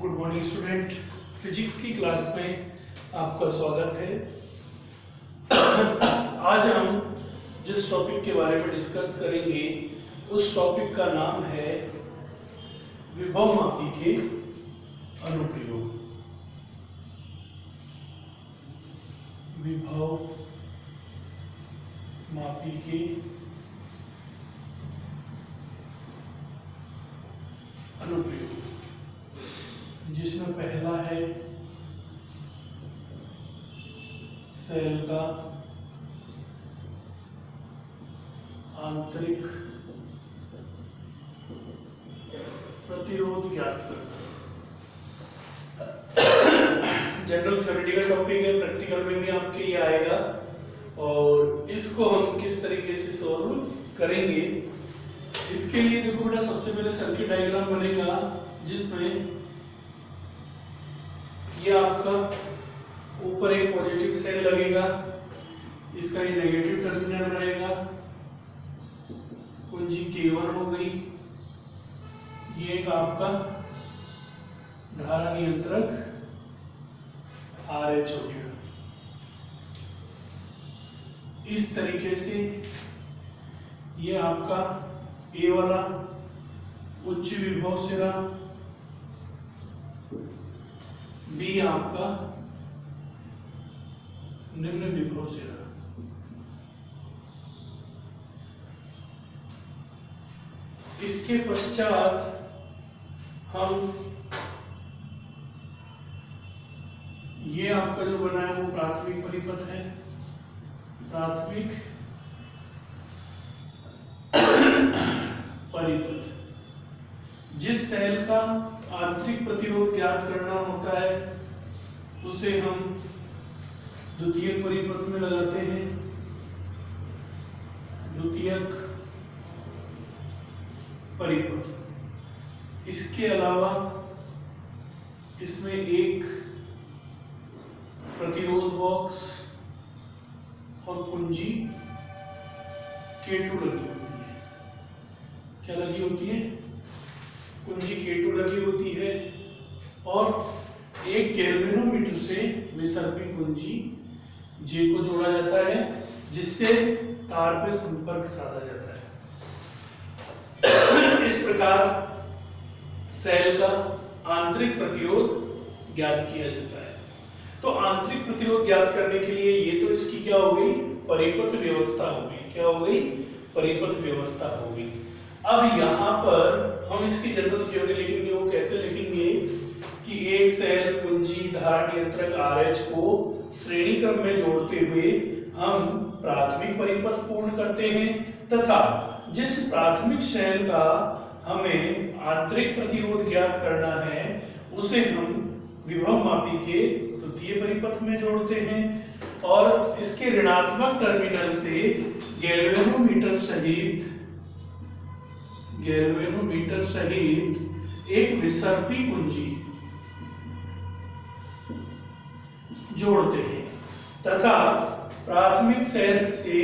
Good morning student. Physics की class में आपका स्वागत है। आज हम जिस टॉपिक के बारे में डिस्कस करेंगे उस टॉपिक का नाम है विभवमापी के अनुप्रयोग। विभवमापी के अनुप्रयोग, जिसमें पहला है सेल का आंतरिक प्रतिरोध ज्ञात करना। जनरल थ्योरेटिकल टॉपिक है, प्रैक्टिकल में भी आपके ये आएगा और इसको हम किस तरीके से सॉल्व करेंगे इसके लिए देखो बेटा, सबसे पहले सर्किट डायग्राम बनेगा जिसमें ये आपका ऊपर एक पॉजिटिव सेल लगेगा, इसका ये नेगेटिव टर्मिनल रहेगा, कुंजी K1 हो गई, ये एक आपका धारा नियंत्रक RH हो गया। इस तरीके से ये आपका A वाला उच्च विभव सिरा, B आपका निम्न विभव सिरा। इसके पश्चात हम ये आपका जो बना है वो प्राथमिक परिपथ है। प्राथमिक परिपथ, जिस सेल का आंतरिक प्रतिरोध ज्ञात करना होता है उसे हम द्वितीयक परिपथ में लगाते हैं। द्वितीयक परिपथ, इसके अलावा इसमें एक प्रतिरोध बॉक्स और कुंजी K2 लगी होती है। क्या लगी होती है? कुंजी K2 लगी होती है और एक गैल्वेनोमीटर से विसर्पी कुंजी J को जोड़ा जाता है, जिससे तार पे संपर्क साधा जाता है। इस प्रकार सेल का आंतरिक प्रतिरोध ज्ञात किया जाता है। तो आंतरिक प्रतिरोध ज्ञात करने के लिए ये तो इसकी क्या हो गई, परिपथ व्यवस्था हो गई। क्या हो गई? परिपथ व्यवस्था हो गई। अब यहाँ पर हम इसकी जनरल थ्योरी लिखेंगे। वो कैसे लिखेंगे कि एक सेल कुंजी धारा नियंत्रक RH को श्रेणी क्रम में जोड़ते हुए हम प्राथमिक परिपथ पूर्ण करते हैं, तथा जिस प्राथमिक सेल का हमें आंतरिक प्रतिरोध ज्ञात करना है उसे हम विभवमापी के द्वितीय परिपथ में जोड़ते हैं और इसके ऋणात्मक टर्मिनल से गैल्वेनोमीटर सहित एक विसर्पी कुंजी जोड़ते हैं तथा प्राथमिक सेल से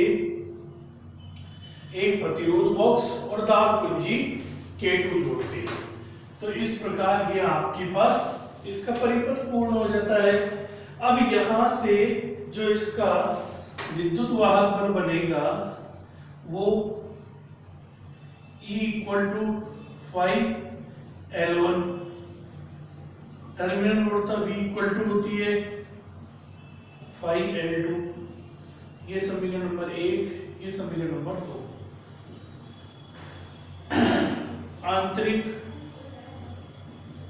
एक प्रतिरोध बॉक्स और दाब कुंजी K2 जोड़ते हैं। तो इस प्रकार ये आपके पास इसका परिपथ पूर्ण हो जाता है। अब यहां से जो इसका विद्युत वाहक बल बनेगा वो E = 5L1, टर्मिनल ऊर्जा V = होती है 5L2। ये समीकरण नंबर 1, ये समीकरण नंबर 2। आंतरिक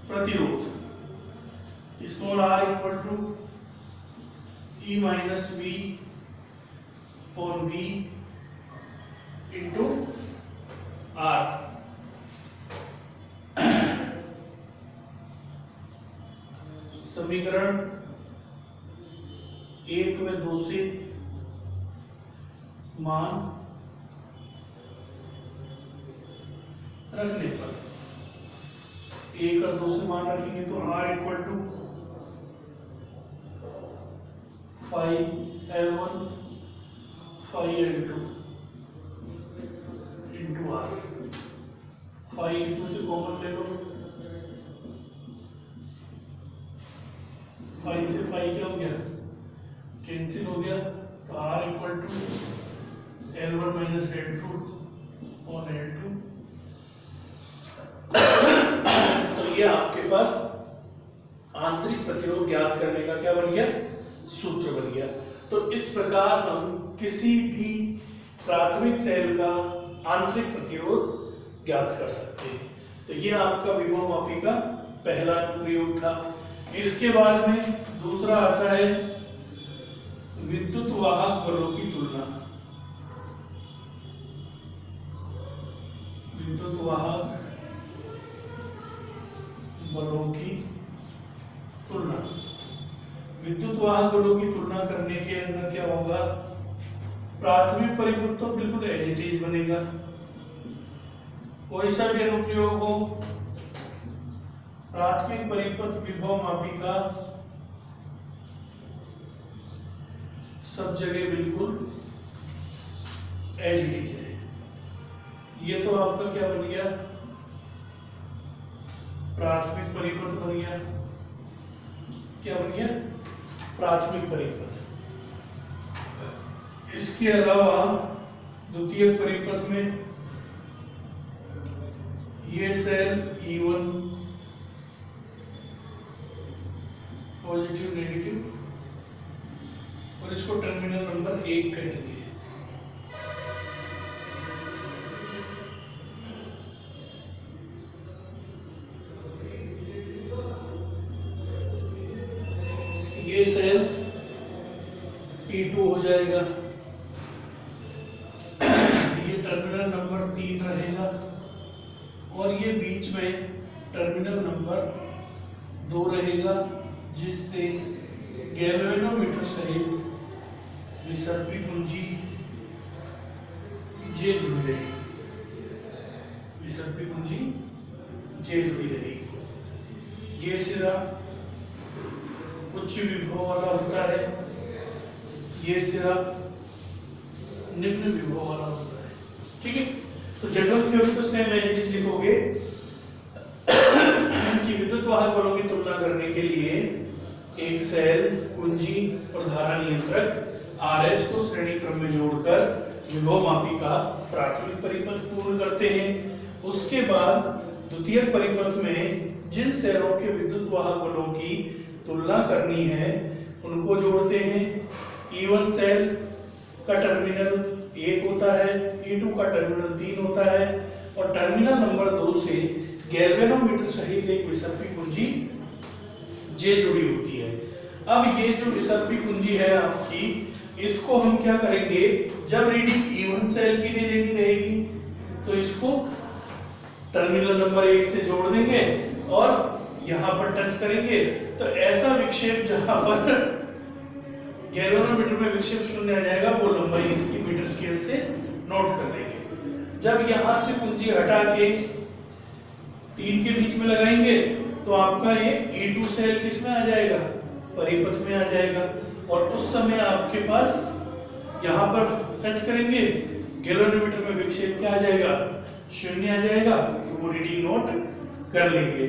प्रतिरोध small r = E - V/V × R। समीकरण 1 व 2 से मान रखने पर, 1 और 2 से मान रखेंगे तो R = 5L1 5L2 × R। 5 इसमें से कॉमन ले लो तो R equal to L1 minus L2 और L2। तो ये आपके पास आंतरिक प्रतिरोध ज्ञात करने का क्या बन गया, सूत्र बन गया। तो इस प्रकार हम किसी भी प्राथमिक सेल का आंतरिक प्रतिरोध ज्ञात कर सकते हैं। तो ये आपका विभवमापी का पहला अनुप्रयोग था। इसके बाद में दूसरा आता है विद्युत वाहक बलों की तुलना। विद्युत वाहक बलों की तुलना। विद्युत वाहक बलों की तुलना करने के अंदर क्या होगा, प्राथमिक परिपथ तो बिल्कुल एज इट इज बनेगा, कोई सा भी अनुप्रयोग हो प्राथमिक परिपथ विभवमापी का सब जगह बिल्कुल एज इट इज है। ये तो आपका क्या बन गया, प्राथमिक परिपथ बन गया। क्या बन गया, प्राथमिक परिपथ। इसके अलावा द्वितीयक परिपथ में ये सेल E1 पॉजिटिव नेगेटिव और इसको टर्मिनल नंबर 1 कहेंगे। ये सेल E2 हो जाएगा, ये टर्मिनल नंबर 3 रहेगा और ये बीच में टर्मिनल नंबर 2 रहेगा, जिससे गैल्वेनोमीटर सहित विसर्पी कुंजी J जुड़ी रहेगी। विसर्पी कुंजी J जुड़ी रहेगी। ये सिरा उच्च विभव वाला होता है, ये सिरा निम्न विभव वाला होता है। ठीक है, तो जनरल थ्योरी तो सेम एज इट इज लिखोगे कि विद्युत वाहक बलों की तुलना करने के लिए एक सेल, कुंजी और धारा नियंत्रक RH को श्रेणी क्रम में जोड़कर विभवमापी का प्राथमिक परिपथ पूर्ण करते हैं। उसके बाद द्वितीयक परिपथ में जिन सेलों के विद्युत वाहक बलों की तुलना करनी है उनको जोड़ते हैं। E1 सेल का टर्मिनल 1 होता है, E2 का टर्मिनल 3 होता है और टर्मिनल नंबर 2 से गैल्वेनोमीटर सहित एक विसर्पी कुंजी J जुड़ी होती है। अब ये जो विसर्पी कुंजी है आपकी, इसको हम क्या करेंगे, जब रीडिंग E1 सेल के लिए लेनी रहेगी तो इसको टर्मिनल नंबर 1 से जोड़ देंगे और यहाँ पर टच करेंगे तो ऐसा विक्षेप जहां पर गैल्वेनोमीटर में विक्षेप 0 आ जाएगा वो लंबाई इसकी मीटर स्केल से नोट कर लेंगे। जब यहां से कुंजी हटा के 3 के बीच में लगाएंगे तो आपका ये E2 सेल किस में आ जाएगा, परिपथ में आ जाएगा और उस समय आपके पास यहाँ पर टच करेंगे गैल्वेनोमीटर में विक्षेप क्या आ जाएगा, 0 आ जाएगा, तो वो रीडिंग नोट कर लेंगे।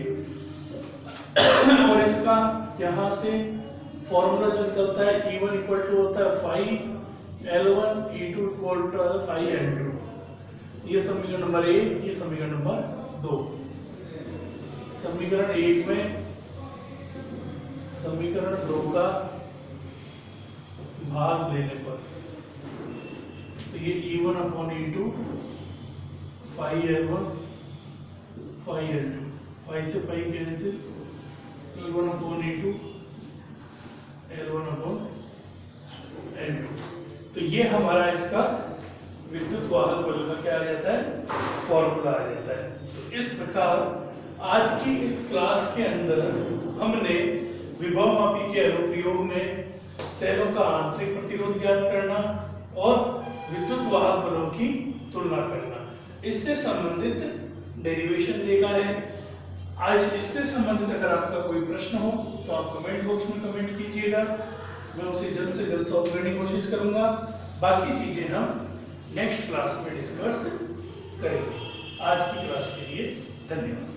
और इसका यहाँ से फॉर्मूला जो निकलता है E1 इक्वल टू होता है 5L1, E2 equal to 5L2। ये समीकरण नंबर 1, ये समीकरण नंबर 2। समीकरण 1 में समीकरण 2 का भाग लेने पर तो ये E1 upon E2 5L1 5L2, 5 से 5 cancel, E1 upon E2 L1 upon L2। तो ये हमारा इसका विद्युत वाहक बल का क्या आ जाता है, फॉर्मूला आ जाता है। तो इस प्रकार आज की इस क्लास के अंदर हमने विभवमापी के अनुप्रयोग में सेलों का आंतरिक प्रतिरोध ज्ञात करना और विद्युत वाहक बलों की तुलना करना, इससे संबंधित डेरिवेशन देखा है। आज इससे संबंधित अगर आपका कोई प्रश्न हो तो आप कमेंट बॉक्स में कमेंट कीजिएगा, मैं उसे जल्द से जल्द सॉल्व करने की कोशिश करूंगा। बाकी चीजें हम नेक्स्ट क्लास में डिस्कस करेंगे। आज की क्लास के लिए धन्यवाद।